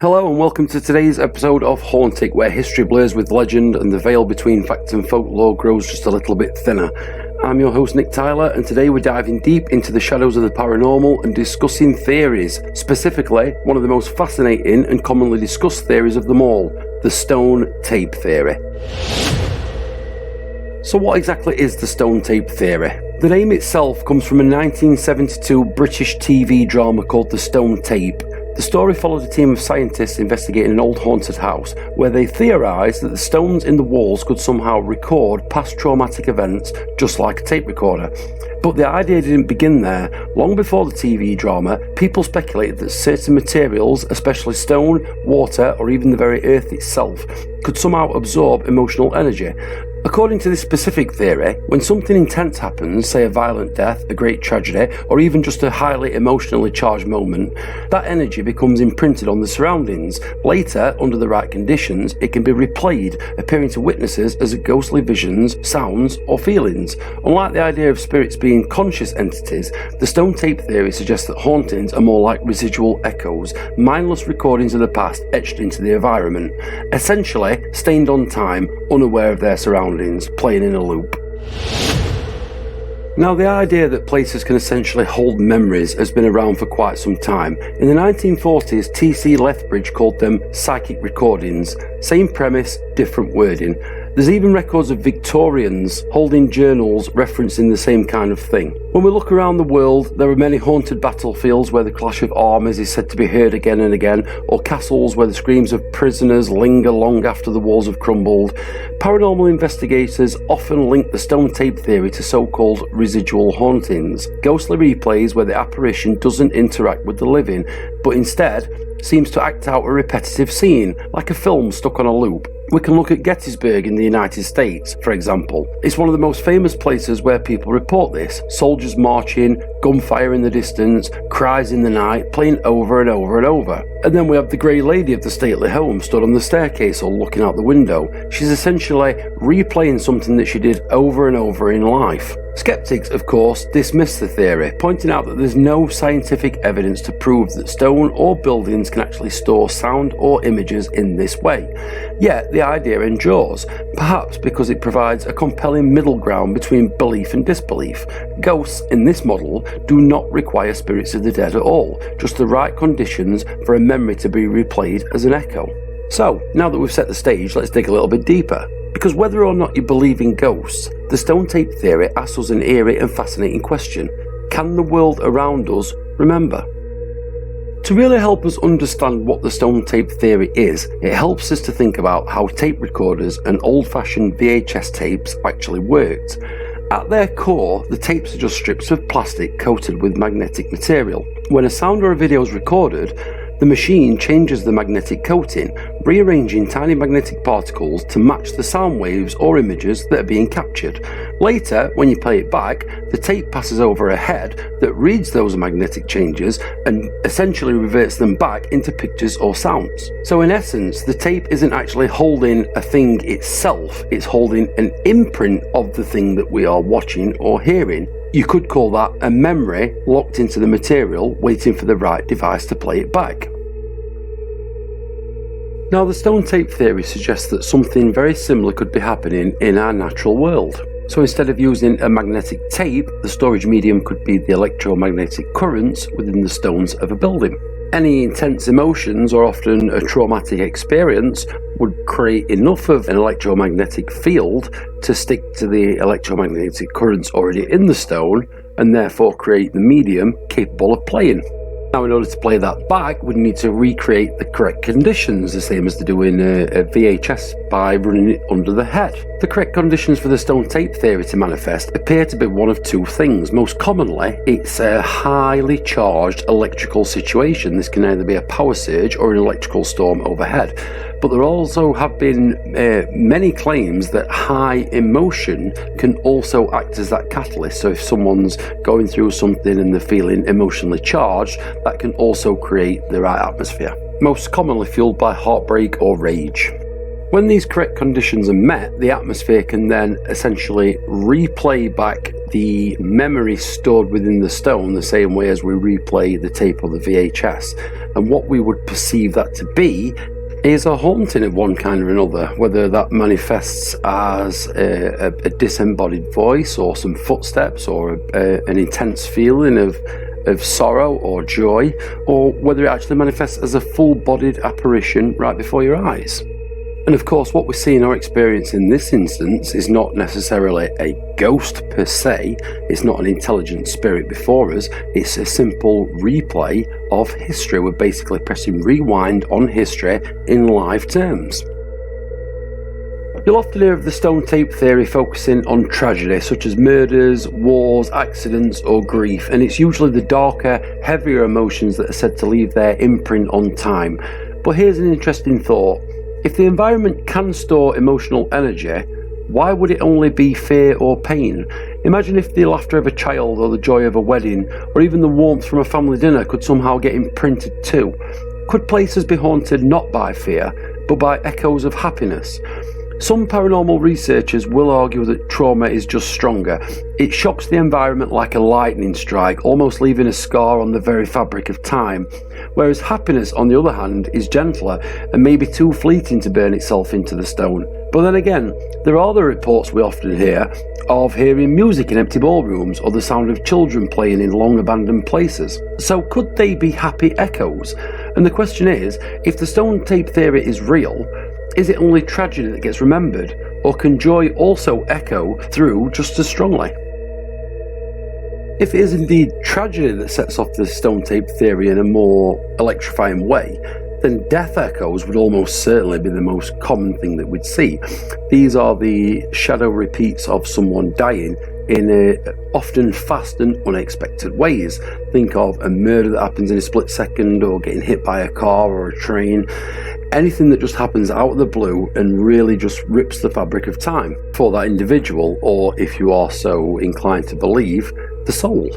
Hello and welcome to today's episode of Hauntic, where history blurs with legend and the veil between fact and folklore grows just a little bit thinner. I'm your host Nick Tyler, and today we're diving deep into the shadows of the paranormal and discussing theories, specifically one of the most fascinating and commonly discussed theories of them all, the stone tape theory. So what exactly is the stone tape theory? The name itself comes from a 1972 British TV drama called The Stone Tape. The story followed a team of scientists investigating an old haunted house where they theorised that the stones in the walls could somehow record past traumatic events just like a tape recorder. But the idea didn't begin there. Long before the TV drama, people speculated that certain materials, especially stone, water, or even the very earth itself, could somehow absorb emotional energy. According to this specific theory, when something intense happens, say a violent death, a great tragedy, or even just a highly emotionally charged moment, that energy becomes imprinted on the surroundings. Later, under the right conditions, it can be replayed, appearing to witnesses as ghostly visions, sounds, or feelings. Unlike the idea of spirits being conscious entities, the stone tape theory suggests that hauntings are more like residual echoes, mindless recordings of the past etched into the environment, essentially stained on time, unaware of their surroundings, playing in a loop. Now, the idea that places can essentially hold memories has been around for quite some time. In the 1940s, T.C. Lethbridge called them psychic recordings. Same premise, different wording. There's even records of Victorians holding journals referencing the same kind of thing. When we look around the world, there are many haunted battlefields where the clash of armies is said to be heard again and again, or castles where the screams of prisoners linger long after the walls have crumbled. Paranormal investigators often link the stone tape theory to so-called residual hauntings, ghostly replays where the apparition doesn't interact with the living, but instead seems to act out a repetitive scene, like a film stuck on a loop. We can look at Gettysburg in the United States, for example. It's one of the most famous places where people report this. Soldiers marching, gunfire in the distance, cries in the night, playing over and over and over. And then we have the Grey Lady of the stately home stood on the staircase or looking out the window. She's essentially replaying something that she did over and over in life. Skeptics, of course, dismiss the theory, pointing out that there's no scientific evidence to prove that stone or buildings can actually store sound or images in this way. Yet the idea endures, perhaps because it provides a compelling middle ground between belief and disbelief. Ghosts, in this model, do not require spirits of the dead at all, just the right conditions for a memory to be replayed as an echo. So, now that we've set the stage, let's dig a little bit deeper. Because whether or not you believe in ghosts, the stone tape theory asks us an eerie and fascinating question. Can the world around us remember? To really help us understand what the stone tape theory is, it helps us to think about how tape recorders and old-fashioned VHS tapes actually worked. At their core, the tapes are just strips of plastic coated with magnetic material. When a sound or a video is recorded, the machine changes the magnetic coating, rearranging tiny magnetic particles to match the sound waves or images that are being captured. Later, when you play it back, the tape passes over a head that reads those magnetic changes and essentially reverts them back into pictures or sounds. So in essence, the tape isn't actually holding a thing itself, it's holding an imprint of the thing that we are watching or hearing. You could call that a memory locked into the material, waiting for the right device to play it back. Now, the stone tape theory suggests that something very similar could be happening in our natural world. So instead of using a magnetic tape, the storage medium could be the electromagnetic currents within the stones of a building. Any intense emotions or often a traumatic experience would create enough of an electromagnetic field to stick to the electromagnetic currents already in the stone and therefore create the medium capable of playing. Now, in order to play that back, we need to recreate the correct conditions, the same as they do in a VHS by running it under the head. The correct conditions for the stone tape theory to manifest appear to be one of two things. Most commonly, it's a highly charged electrical situation. This can either be a power surge or an electrical storm overhead. But there also have been many claims that high emotion can also act as that catalyst. So if someone's going through something and they're feeling emotionally charged, that can also create the right atmosphere, most commonly fueled by heartbreak or rage. When these correct conditions are met, the atmosphere can then essentially replay back the memory stored within the stone the same way as we replay the tape or the VHS. And what we would perceive that to be is a haunting of one kind or another, whether that manifests as a disembodied voice or some footsteps or an intense feeling of sorrow or joy, or whether it actually manifests as a full-bodied apparition right before your eyes. And of course, what we're seeing or experiencing in this instance is not necessarily a ghost per se. It's not an intelligent spirit before us. It's a simple replay of history. We're basically pressing rewind on history in live terms. You'll often hear of the stone tape theory focusing on tragedy, such as murders, wars, accidents, or grief, and it's usually the darker, heavier emotions that are said to leave their imprint on time. But here's an interesting thought. If the environment can store emotional energy, why would it only be fear or pain? Imagine if the laughter of a child or the joy of a wedding or even the warmth from a family dinner could somehow get imprinted too. Could places be haunted not by fear, but by echoes of happiness? Some paranormal researchers will argue that trauma is just stronger. It shocks the environment like a lightning strike, almost leaving a scar on the very fabric of time, whereas happiness, on the other hand, is gentler and maybe too fleeting to burn itself into the stone. But then again, there are the reports we often hear of hearing music in empty ballrooms or the sound of children playing in long abandoned places. So could they be happy echoes? And the question is, if the stone tape theory is real, is it only tragedy that gets remembered, or can joy also echo through just as strongly? If it is indeed tragedy that sets off the stone tape theory in a more electrifying way, then death echoes would almost certainly be the most common thing that we'd see. These are the shadow repeats of someone dying in often fast and unexpected ways. Think of a murder that happens in a split second, or getting hit by a car or a train. Anything that just happens out of the blue and really just rips the fabric of time for that individual, or if you are so inclined to believe, the soul.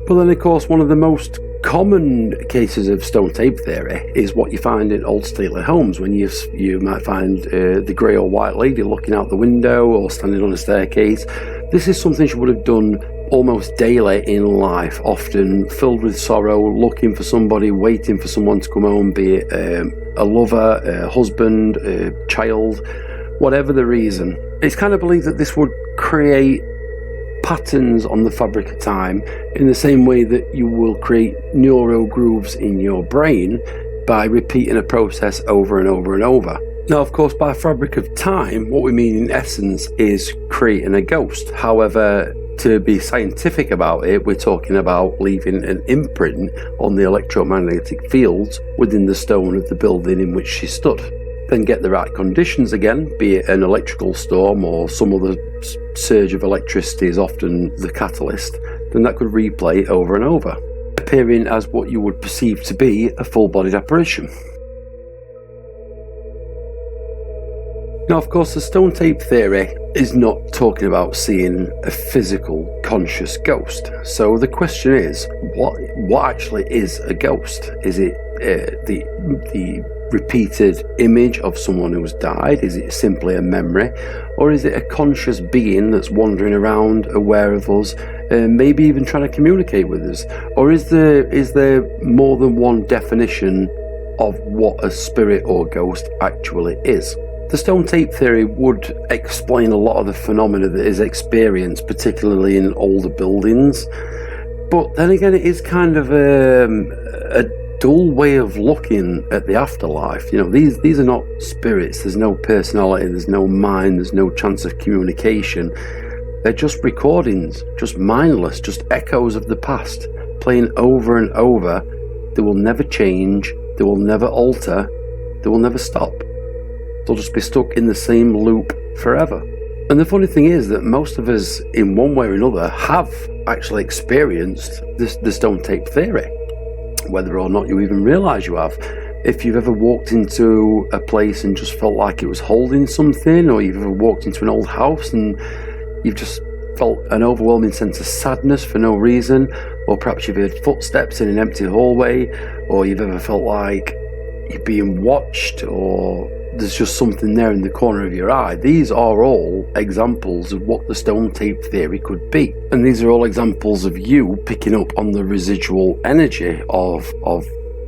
But then of course, one of the most common cases of stone tape theory is what you find in old stately homes, when you might find the grey or white lady looking out the window or standing on a staircase. This is something she would have done almost daily in life, often filled with sorrow, looking for somebody, waiting for someone to come home, be it a lover, a husband, a child, whatever the reason. It's kind of believed that this would create patterns on the fabric of time in the same way that you will create neural grooves in your brain by repeating a process over and over and over. Now, of course, by fabric of time, what we mean in essence is creating a ghost. However, to be scientific about it, we're talking about leaving an imprint on the electromagnetic fields within the stone of the building in which she stood. Then get the right conditions again, be it an electrical storm or some other surge of electricity is often the catalyst, then that could replay over and over, appearing as what you would perceive to be a full-bodied apparition. Now, of course, the stone tape theory is not talking about seeing a physical, conscious ghost. So the question is, what actually is a ghost? Is it the repeated image of someone who's died? Is it simply a memory? Or is it a conscious being that's wandering around, aware of us, maybe even trying to communicate with us? Or is there more than one definition of what a spirit or ghost actually is? The stone tape theory would explain a lot of the phenomena that is experienced, particularly in older buildings. But then again, it is kind of a dull way of looking at the afterlife. You know, these are not spirits. There's no personality, there's no mind, there's no chance of communication. They're just recordings, just mindless, just echoes of the past, playing over and over. They will never change, they will never alter, they will never stop. They'll just be stuck in the same loop forever. And the funny thing is that most of us, in one way or another, have actually experienced the stone tape theory, whether or not you even realise you have. If you've ever walked into a place and just felt like it was holding something, or you've ever walked into an old house and you've just felt an overwhelming sense of sadness for no reason, or perhaps you've heard footsteps in an empty hallway, or you've ever felt like you're being watched or there's just something there in the corner of your eye. These are all examples of what the stone tape theory could be. And these are all examples of you picking up on the residual energy of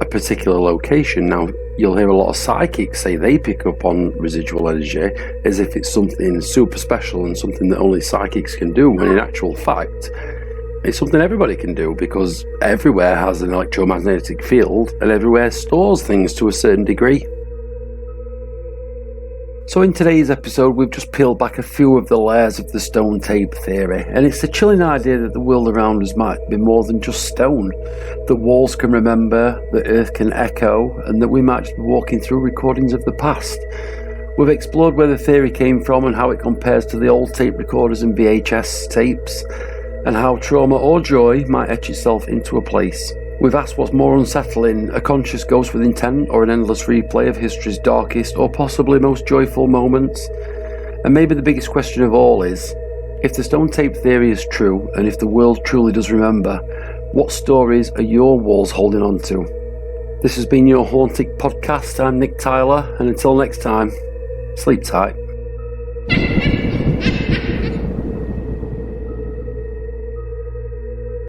a particular location. Now, you'll hear a lot of psychics say they pick up on residual energy as if it's something super special and something that only psychics can do, when in actual fact, it's something everybody can do, because everywhere has an electromagnetic field and everywhere stores things to a certain degree. So in today's episode, we've just peeled back a few of the layers of the stone tape theory, and it's the chilling idea that the world around us might be more than just stone, that walls can remember, that earth can echo, and that we might just be walking through recordings of the past. We've explored where the theory came from and how it compares to the old tape recorders and VHS tapes, and how trauma or joy might etch itself into a place. We've asked what's more unsettling, a conscious ghost with intent or an endless replay of history's darkest or possibly most joyful moments. And maybe the biggest question of all is, if the stone tape theory is true and if the world truly does remember, what stories are your walls holding on to? This has been your Hauntic podcast. I'm Nick Tyler, and until next time, sleep tight.